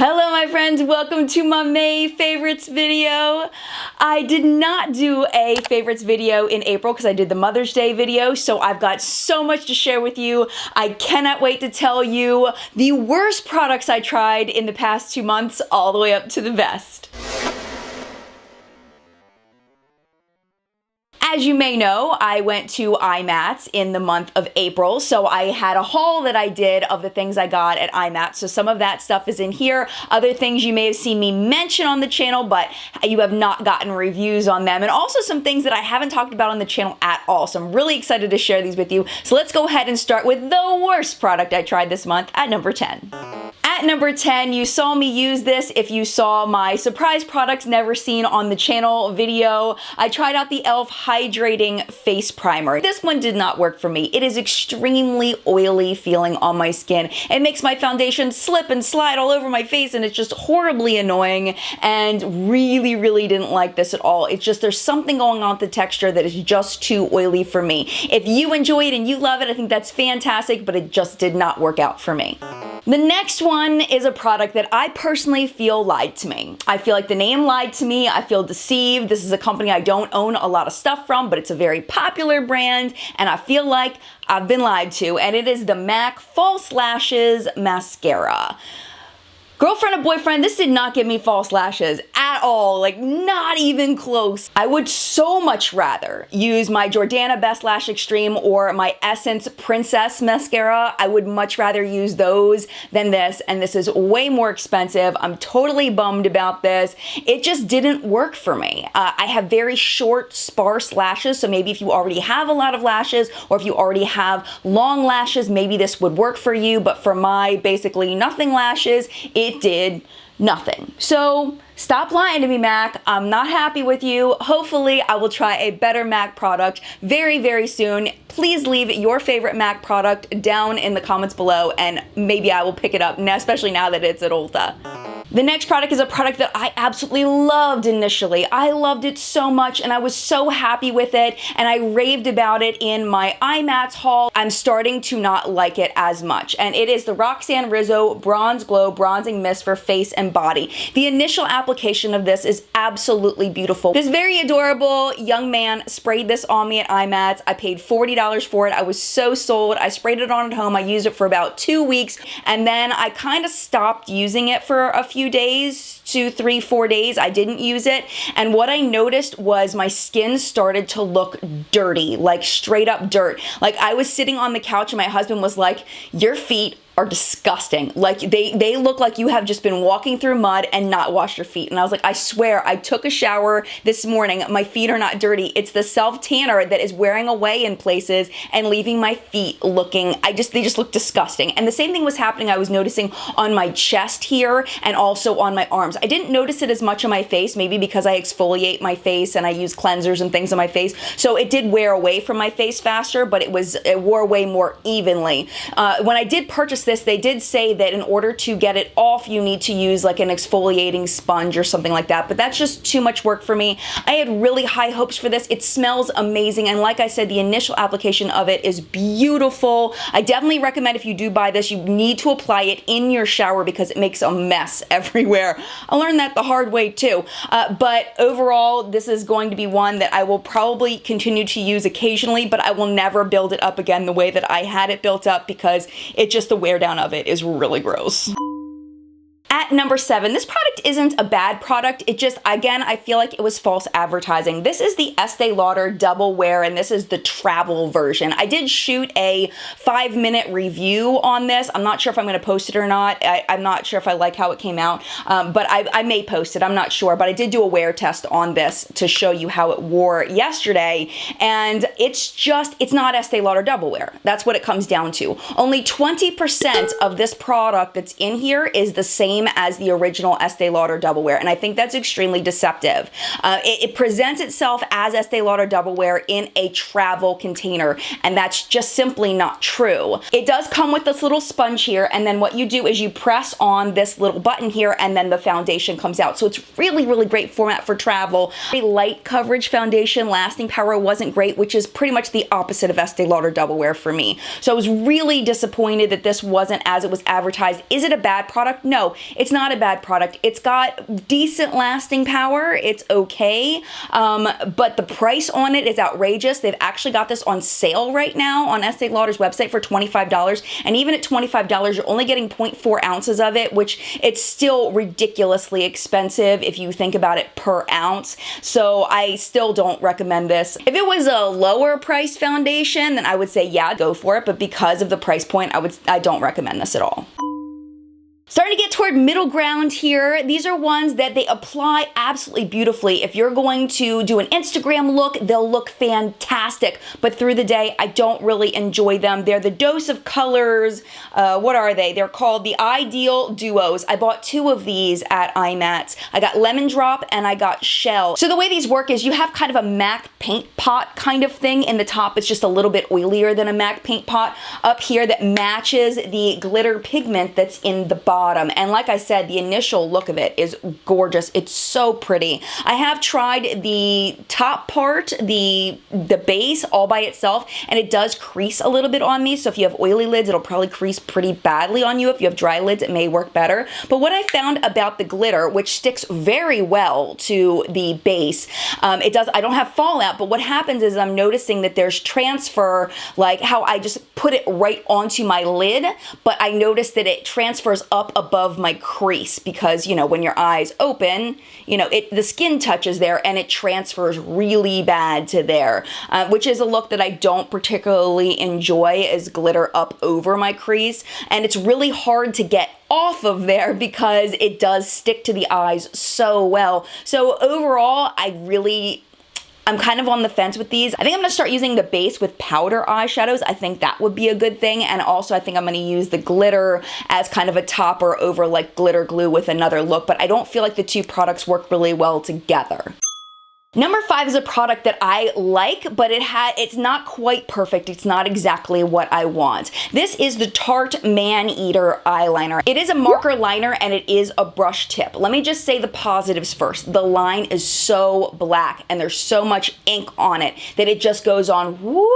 Hello my friends, welcome to my May favorites video. I did not do a favorites video in April because I did the Mother's Day video, so I've got so much to share with you. I cannot wait to tell you the worst products I tried in the past 2 months all the way up to the best. As you may know, I went to IMATS in the month of April, so I had a haul that I did of the things I got at IMATS, so some of that stuff is in here. Other things you may have seen me mention on the channel, but you have not gotten reviews on them, and also some things that I haven't talked about on the channel at all, so I'm really excited to share these with you. So let's go ahead and start with the worst product I tried this month at number 10. At number 10, you saw me use this if you saw my surprise products never seen on the channel video. I tried out the e.l.f. Hydrating Face Primer. This one did not work for me. It is extremely oily feeling on my skin. It makes my foundation slip and slide all over my face, and it's just horribly annoying, and really didn't like this at all. It's just there's something going on with the texture that is just too oily for me. If you enjoy it and you love it, I think that's fantastic, but it just did not work out for me. The next one is a product that I personally feel lied to me. I feel like the name lied to me. I feel deceived. This is a company I don't own a lot of stuff from, but it's a very popular brand, and I feel like I've been lied to, and it is the MAC False Lashes Mascara. Girlfriend or boyfriend, this did not give me false lashes at all, like not even close. I would so much rather use my Jordana Best Lash Extreme or my Essence Princess Mascara. I would much rather use those than this, and this is way more expensive. I'm totally bummed about this. It just didn't work for me. I have very short, sparse lashes, so maybe if you already have a lot of lashes or if you already have long lashes, maybe this would work for you, but for my basically nothing lashes, it did nothing. So stop lying to me, MAC. I'm not happy with you. Hopefully I will try a better MAC product very soon. Please leave your favorite MAC product down in the comments below, and maybe I will pick it up, especially now that it's at Ulta. The next product is a product that I absolutely loved initially. I loved it so much, and I was so happy with it, and I raved about it in my IMATS haul. I'm starting to not like it as much, and it is the Roxanne Rizzo Bronze Glow Bronzing Mist for face and body. The initial application of this is absolutely beautiful. This very adorable young man sprayed this on me at IMATS. I paid $40 for it. I was so sold. I sprayed it on at home. I used it for about 2 weeks, and then I kind of stopped using it for a few days, 2, 3, 4 days. I didn't use it, and what I noticed was my skin started to look dirty, like straight up dirt. Like I was sitting on the couch and my husband was like, "Your feet are disgusting. Like they look like you have just been walking through mud and not washed your feet." And I was like, I swear I took a shower this morning. My feet are not dirty. It's the self tanner that is wearing away in places and leaving my feet looking, they just look disgusting. And the same thing was happening, I was noticing on my chest here and also on my arms. I didn't notice it as much on my face, maybe because I exfoliate my face and I use cleansers and things on my face. So it did wear away from my face faster, but it wore away more evenly. When I did purchase this, they did say that in order to get it off, you need to use like an exfoliating sponge or something like that, but that's just too much work for me. I had really high hopes for this. It smells amazing, and like I said, the initial application of it is beautiful. I definitely recommend if you do buy this, you need to apply it in your shower because it makes a mess everywhere. I learned that the hard way too, but overall, this is going to be one that I will probably continue to use occasionally, but I will never build it up again the way that I had it built up because it just, the wear down of it is really gross. At number 7, this product isn't a bad product. It just, again, I feel like it was false advertising. This is the Estee Lauder Double Wear, and this is the travel version. I did shoot a 5-minute review on this. I'm not sure if I'm going to post it or not. I'm not sure if I like how it came out, but I may post it. I'm not sure, but I did do a wear test on this to show you how it wore yesterday, and it's not Estee Lauder Double Wear. That's what it comes down to. Only 20% of this product that's in here is the same as the original Estee Lauder Double Wear, and I think that's extremely deceptive. It presents itself as Estee Lauder Double Wear in a travel container, and that's just simply not true. It does come with this little sponge here, and then what you do is you press on this little button here, and then the foundation comes out. So it's really great format for travel. A light coverage foundation, lasting power wasn't great, which is pretty much the opposite of Estee Lauder Double Wear for me. So I was really disappointed that this wasn't as it was advertised. Is it a bad product? No. it's not a bad product. It's got decent lasting power. It's okay, but the price on it is outrageous. They've actually got this on sale right now on Estee Lauder's website for $25, and even at $25, you're only getting 0.4 ounces of it, which it's still ridiculously expensive if you think about it per ounce. So I still don't recommend this. If it was a lower price foundation, then I would say, yeah, go for it. But because of the price point, I don't recommend this at all. Starting to get toward middle ground here. These are ones that they apply absolutely beautifully. If you're going to do an Instagram look, they'll look fantastic. But through the day, I don't really enjoy them. They're the Dose of Colors. What are they? They're called the Ideal Duos. I bought 2 of these at IMATS. I got Lemon Drop and I got Shell. So the way these work is you have kind of a MAC paint pot kind of thing. In the top, it's just a little bit oilier than a MAC paint pot. Up here that matches the glitter pigment that's in the bottom. And like I said, the initial look of it is gorgeous. It's so pretty. I have tried the top part, the base all by itself, and it does crease a little bit on me. So if you have oily lids, it'll probably crease pretty badly on you. If you have dry lids, it may work better. But what I found about the glitter, which sticks very well to the base, I don't have fallout, but what happens is I'm noticing that there's transfer, like how I just put it right onto my lid, but I noticed that it transfers up above my crease because, you know, when your eyes open, you know, the skin touches there and it transfers really bad to there, which is a look that I don't particularly enjoy, is glitter up over my crease. And it's really hard to get off of there because it does stick to the eyes so well. So overall, I'm kind of on the fence with these. I think I'm gonna start using the base with powder eyeshadows. I think that would be a good thing. And also I think I'm gonna use the glitter as kind of a topper over like glitter glue with another look, but I don't feel like the 2 products work really well together. Number 5 is a product that I like, but it's not quite perfect. It's not exactly what I want. This is the Tarte Maneater eyeliner. It is a marker liner and it is a brush tip. Let me just say the positives first. The line is so black and there's so much ink on it that it just goes on whoop,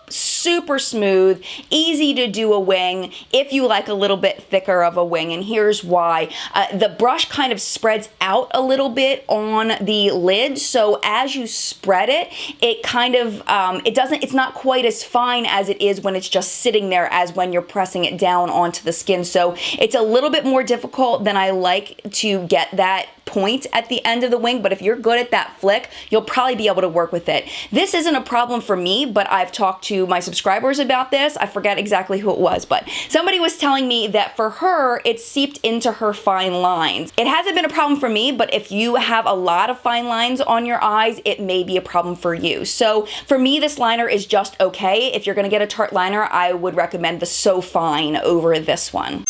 super smooth, easy to do a wing if you like a little bit thicker of a wing, and here's why. The brush kind of spreads out a little bit on the lid, so as you spread it, it kind of, it's not quite as fine as it is when it's just sitting there as when you're pressing it down onto the skin, so it's a little bit more difficult than I like to get that point at the end of the wing, but if you're good at that flick, you'll probably be able to work with it. This isn't a problem for me, but I've talked to my subscribers about this. I forget exactly who it was, but somebody was telling me that for her, it seeped into her fine lines. It hasn't been a problem for me, but if you have a lot of fine lines on your eyes, it may be a problem for you. So for me, this liner is just okay. If you're gonna get a Tarte liner, I would recommend the So Fine over this one.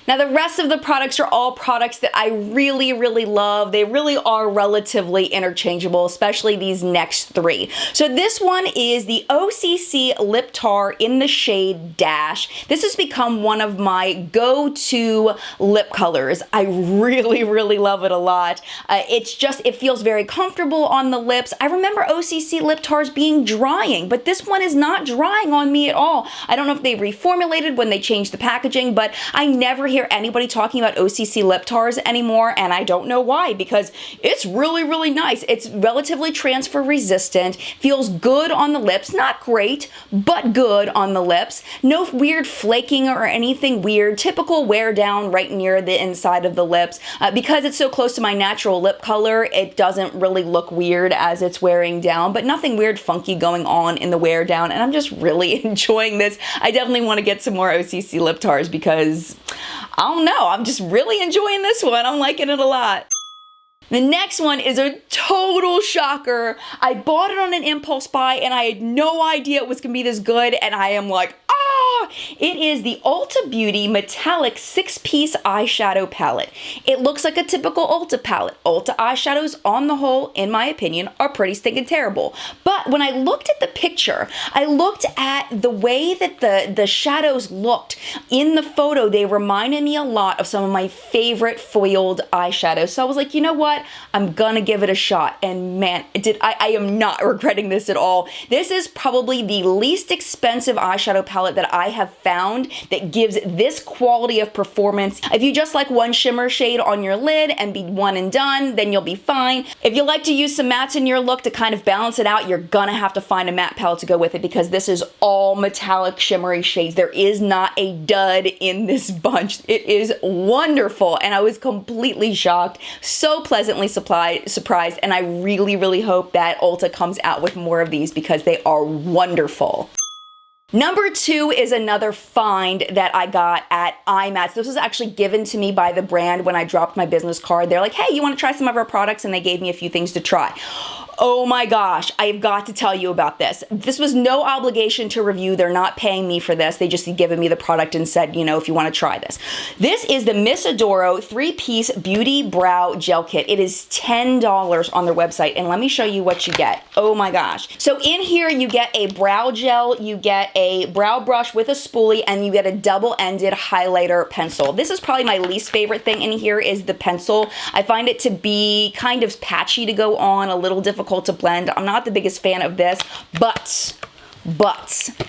Now the rest of the products are all products that I really, really love. They really are relatively interchangeable, especially these next 3. So this one is the OCC Lip Tar in the shade Dash. This has become one of my go-to lip colors. I really, really love it a lot. It feels very comfortable on the lips. I remember OCC lip tars being drying, but this one is not drying on me at all. I don't know if they reformulated when they changed the packaging, but I never hear anybody talking about OCC lip tars anymore, and I don't know why, because it's really, really nice. It's relatively transfer resistant, feels good on the lips, not great, but good on the lips. No weird flaking or anything weird, typical wear down right near the inside of the lips. Because it's so close to my natural lip color, it doesn't really look weird as it's wearing down, but nothing weird funky going on in the wear down, and I'm just really enjoying this. I definitely want to get some more OCC lip tars because I don't know, I'm just really enjoying this one. I'm liking it a lot. The next one is a total shocker. I bought it on an impulse buy and I had no idea it was gonna be this good, and I am like, ah! It is the Ulta Beauty Metallic 6-piece eyeshadow palette. It looks like a typical Ulta palette. Ulta eyeshadows, on the whole, in my opinion, are pretty stinking terrible. But when I looked at the picture, I looked at the way that the shadows looked in the photo. They reminded me a lot of some of my favorite foiled eyeshadows. So I was like, you know what? I'm gonna give it a shot. And man, I am not regretting this at all. This is probably the least expensive eyeshadow palette that I have found that gives this quality of performance. If you just like one shimmer shade on your lid and be one and done, then you'll be fine. If you like to use some mattes in your look to kind of balance it out, you're gonna have to find a matte palette to go with it because this is all metallic shimmery shades. There is not a dud in this bunch. It is wonderful, and I was completely shocked, so pleasantly surprised, and I really, really hope that Ulta comes out with more of these because they are wonderful. Number 2 is another find that I got at iMats. This was actually given to me by the brand when I dropped my business card. They're like, hey, you want to try some of our products? And they gave me a few things to try. Oh my gosh, I've got to tell you about this. This was no obligation to review. They're not paying me for this. They just given me the product and said, you know, if you want to try this. This is the Miss Adoro 3-piece Beauty-Brow Gel Kit. It is $10 on their website, and let me show you what you get. Oh my gosh. So in here, you get a brow gel, you get a brow brush with a spoolie, and you get a double-ended highlighter pencil. This is probably my least favorite thing in here is the pencil. I find it to be kind of patchy to go on, a little difficult to blend. I'm not the biggest fan of this, but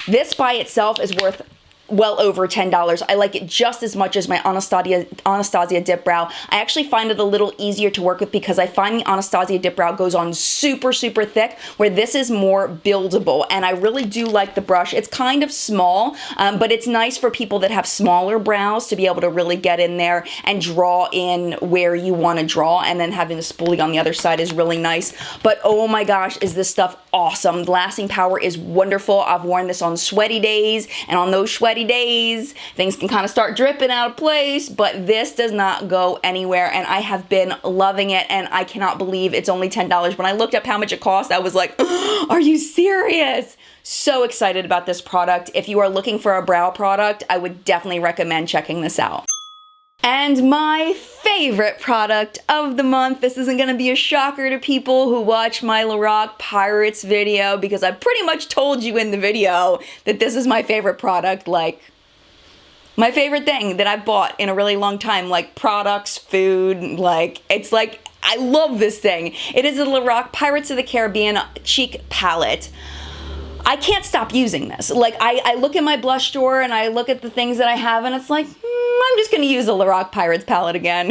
this by itself is worth well over $10. I like it just as much as my Anastasia Dip Brow. I actually find it a little easier to work with because I find the Anastasia Dip Brow goes on super, super thick, where this is more buildable, and I really do like the brush. It's kind of small, but it's nice for people that have smaller brows to be able to really get in there and draw in where you want to draw, and then having the spoolie on the other side is really nice. But oh my gosh, is this stuff awesome. The lasting power is wonderful. I've worn this on sweaty days, and on those sweaty days, things can kind of start dripping out of place, but this does not go anywhere, and I have been loving it, and I cannot believe it's only $10. When I looked up how much it cost, I was like, oh, are you serious? So excited about this product. If you are looking for a brow product, I would definitely recommend checking this out. And my favorite product of the month, this isn't gonna be a shocker to people who watch my Lorac Pirates video because I pretty much told you in the video that this is my favorite product, like my favorite thing that I've bought in a really long time, like products, food, like it's like, I love this thing. It is the Lorac Pirates of the Caribbean Cheek Palette. I can't stop using this. Like, I look in my blush drawer and I look at the things that I have and it's like, I'm just gonna use the Lorac Pirates palette again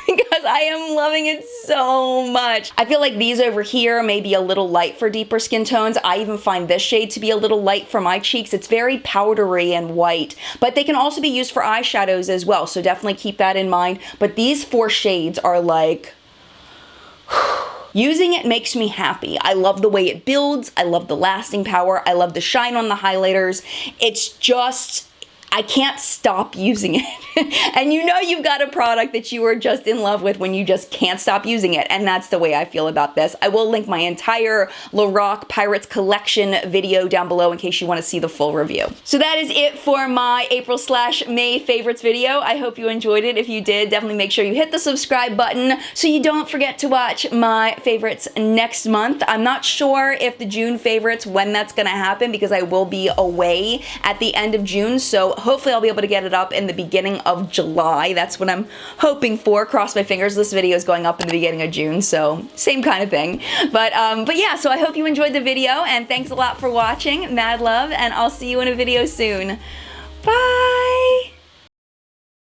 because I am loving it so much. I feel like these over here may be a little light for deeper skin tones. I even find this shade to be a little light for my cheeks. It's very powdery and white, but they can also be used for eyeshadows as well, so definitely keep that in mind. But these 4 shades are like, using it makes me happy. I love the way it builds. I love the lasting power. I love the shine on the highlighters. It's just, I can't stop using it. And you know you've got a product that you are just in love with when you just can't stop using it. And that's the way I feel about this. I will link my entire Lorac Pirates collection video down below in case you want to see the full review. So that is it for my April/May favorites video. I hope you enjoyed it. If you did, definitely make sure you hit the subscribe button so you don't forget to watch my favorites next month. I'm not sure if the June favorites, when that's going to happen, because I will be away at the end of June. So hopefully I'll be able to get it up in the beginning of July. That's what I'm hoping for. Cross my fingers. This video is going up in the beginning of June, so same kind of thing. But yeah, so I hope you enjoyed the video, and thanks a lot for watching. Mad love, and I'll see you in a video soon. Bye!